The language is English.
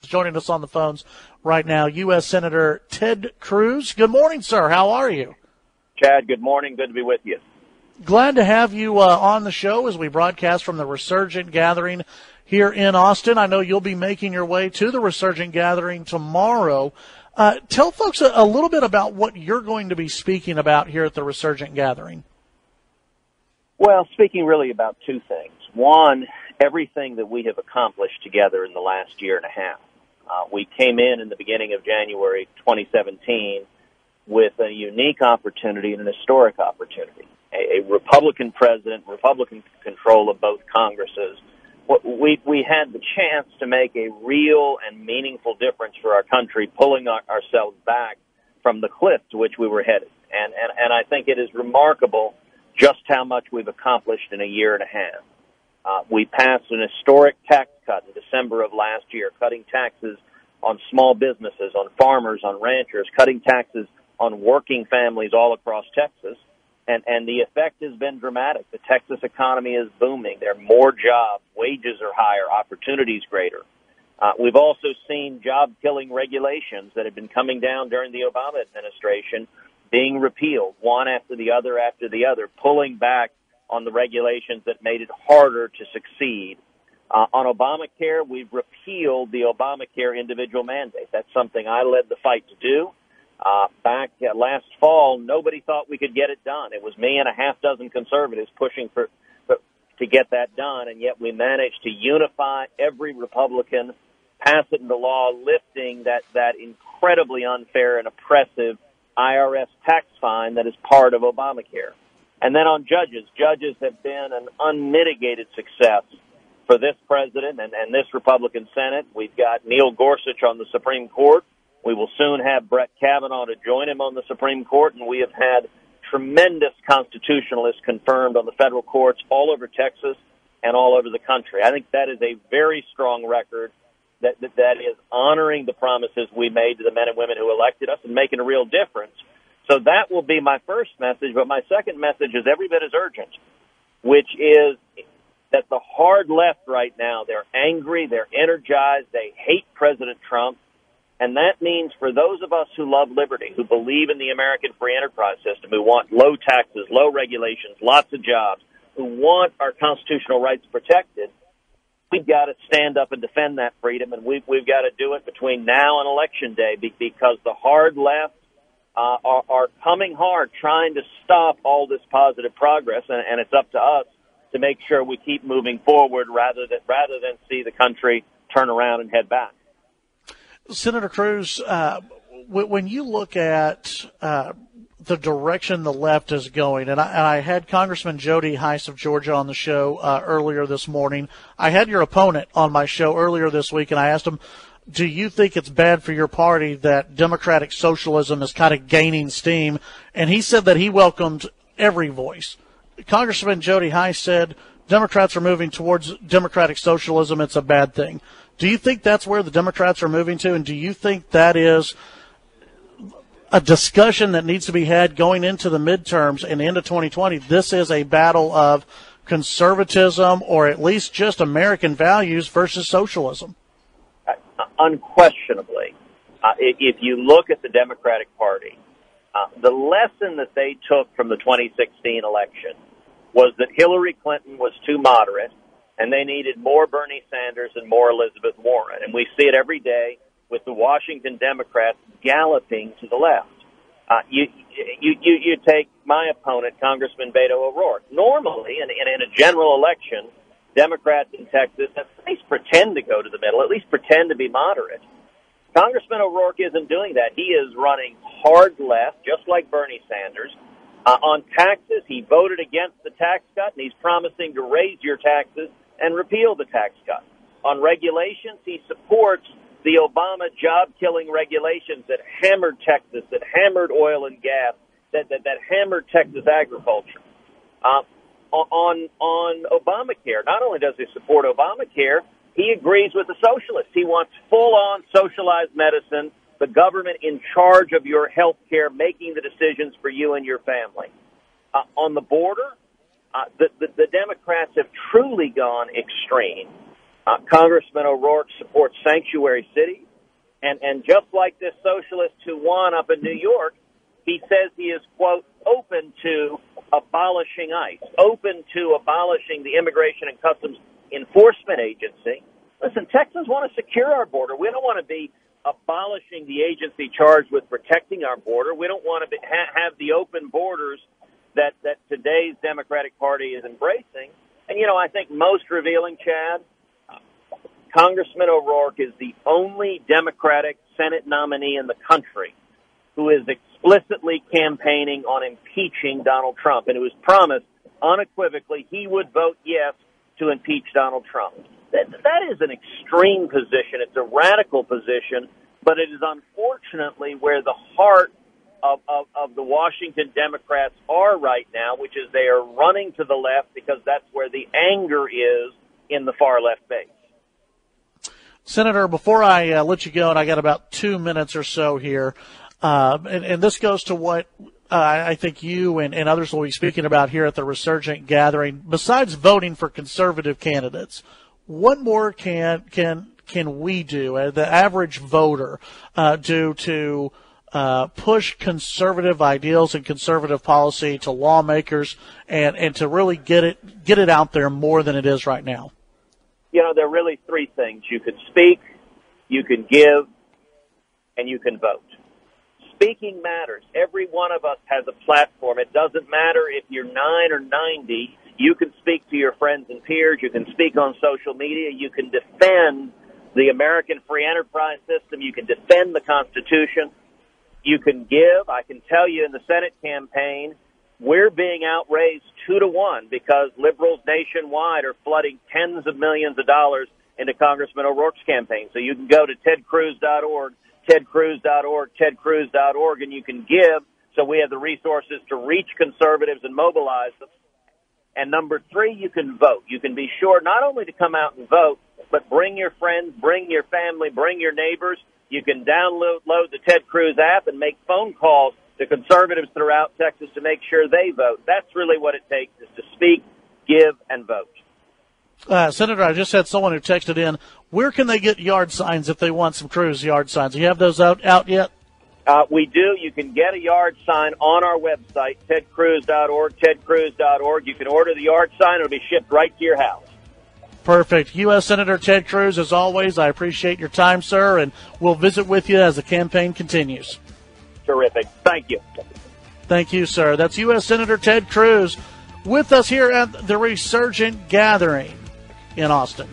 joining us on the phones right now, U.S. Senator Ted Cruz. Good morning, sir. How are you? Chad, good morning. Good to be with you. Glad to have you on the show as we broadcast from the Resurgent Gathering here in Austin. I know you'll be making your way to the Resurgent Gathering tomorrow. Tell folks a little bit about what you're going to be speaking about here at the Resurgent Gathering. Well, speaking really about two things. One, everything that we have accomplished together in the last year and a half. We came in the beginning of January 2017 with a unique opportunity and an historic opportunity. A Republican president, Republican control of both Congresses. We had the chance to make a real and meaningful difference for our country, pulling ourselves back from the cliff to which we were headed. And I think it is remarkable just how much we've accomplished in a year and a half. We passed an historic tax cut in December of last year, cutting taxes on small businesses, on farmers, on ranchers, cutting taxes on working families all across Texas. And the effect has been dramatic. The Texas economy is booming. There are more jobs. Wages are higher. Opportunities greater. We've also seen job-killing regulations that have been coming down during the Obama administration being repealed, one after the other, pulling back on the regulations that made it harder to succeed. On Obamacare, we've repealed the Obamacare individual mandate. That's something I led the fight to do. Back last fall, nobody thought we could get it done. It was me and a half dozen conservatives pushing to get that done, and yet we managed to unify every Republican, pass it into law, lifting that incredibly unfair and oppressive IRS tax fine that is part of Obamacare. And then on judges have been an unmitigated success for this president and this Republican Senate. We've got Neil Gorsuch on the Supreme Court. We will soon have Brett Kavanaugh to join him on the Supreme Court, and we have had tremendous constitutionalists confirmed on the federal courts all over Texas and all over the country. I think that is a very strong record that is honoring the promises we made to the men and women who elected us and making a real difference. So that will be my first message, but my second message is every bit as urgent, which is that the hard left right now, they're angry, they're energized, they hate President Trump. And that means for those of us who love liberty, who believe in the American free enterprise system, who want low taxes, low regulations, lots of jobs, who want our constitutional rights protected, we've got to stand up and defend that freedom, and we've got to do it between now and Election Day because the hard left are coming hard, trying to stop all this positive progress, and it's up to us to make sure we keep moving forward rather than see the country turn around and head back. Senator Cruz, when you look at the direction the left is going, and I had Congressman Jody Hice of Georgia on the show earlier this morning. I had your opponent on my show earlier this week, and I asked him, do you think it's bad for your party that democratic socialism is kind of gaining steam? And he said that he welcomed every voice. Congressman Jody Hice said Democrats are moving towards democratic socialism. It's a bad thing. Do you think that's where the Democrats are moving to, and do you think that is a discussion that needs to be had going into the midterms and into 2020? This is a battle of conservatism or at least just American values versus socialism. Unquestionably. If you look at the Democratic Party, the lesson that they took from the 2016 election was that Hillary Clinton was too moderate, and they needed more Bernie Sanders and more Elizabeth Warren. And we see it every day with the Washington Democrats galloping to the left. You take my opponent, Congressman Beto O'Rourke. Normally, in a general election, Democrats in Texas at least pretend to go to the middle, at least pretend to be moderate. Congressman O'Rourke isn't doing that. He is running hard left, just like Bernie Sanders. On taxes, he voted against the tax cut, and he's promising to raise your taxes and repeal the tax cut. On regulations, he supports the Obama job-killing regulations that hammered Texas, that hammered oil and gas, that hammered Texas agriculture. On Obamacare, not only does he support Obamacare, he agrees with the socialists. He wants full-on socialized medicine, the government in charge of your health care, making the decisions for you and your family. On the border, the Democrats have truly gone extreme. Congressman O'Rourke supports sanctuary cities. And just like this socialist who won up in New York, he says he is, quote, open to abolishing ICE, open to abolishing the Immigration and Customs Enforcement Agency. Listen, Texans want to secure our border. We don't want to be abolishing the agency charged with protecting our border. We don't want to have the open borders that today's Democratic Party is embracing. And, I think most revealing, Chad, Congressman O'Rourke is the only Democratic Senate nominee in the country who is explicitly campaigning on impeaching Donald Trump, and it was promised unequivocally he would vote yes to impeach Donald Trump. That is an extreme position. It's a radical position, but it is unfortunately where the heart of the Washington Democrats are right now, which is they are running to the left because that's where the anger is in the far left base. Senator, before I let you go, and I got about 2 minutes or so here, and this goes to what I think you and others will be speaking about here at the Resurgent Gathering. Besides voting for conservative candidates, what more can we do, the average voter, do to push conservative ideals and conservative policy to lawmakers and to really get it out there more than it is right now? There are really three things. You can speak, you can give, and you can vote. Speaking matters. Every one of us has a platform. It doesn't matter if you're 9 or 90. You can speak to your friends and peers. You can speak on social media. You can defend the American free enterprise system. You can defend the Constitution. You can give. I can tell you in the Senate campaign, we're being outraised 2-1 because liberals nationwide are flooding tens of millions of dollars into Congressman O'Rourke's campaign. So you can go to tedcruz.org, tedcruz.org, tedcruz.org, and you can give so we have the resources to reach conservatives and mobilize them. And number 3, you can vote. You can be sure not only to come out and vote, but bring your friends, bring your family, bring your neighbors. You can download the Ted Cruz app and make phone calls to conservatives throughout Texas to make sure they vote. That's really what it takes, is to speak, give, and vote. Senator, I just had someone who texted in, where can they get yard signs if they want some Cruz yard signs? Do you have those out yet? We do. You can get a yard sign on our website, tedcruz.org, tedcruz.org. You can order the yard sign. It'll be shipped right to your house. Perfect. U.S. Senator Ted Cruz, as always, I appreciate your time, sir, and we'll visit with you as the campaign continues. Terrific. Thank you. Thank you, sir. That's U.S. Senator Ted Cruz with us here at the Resurgent Gathering in Austin.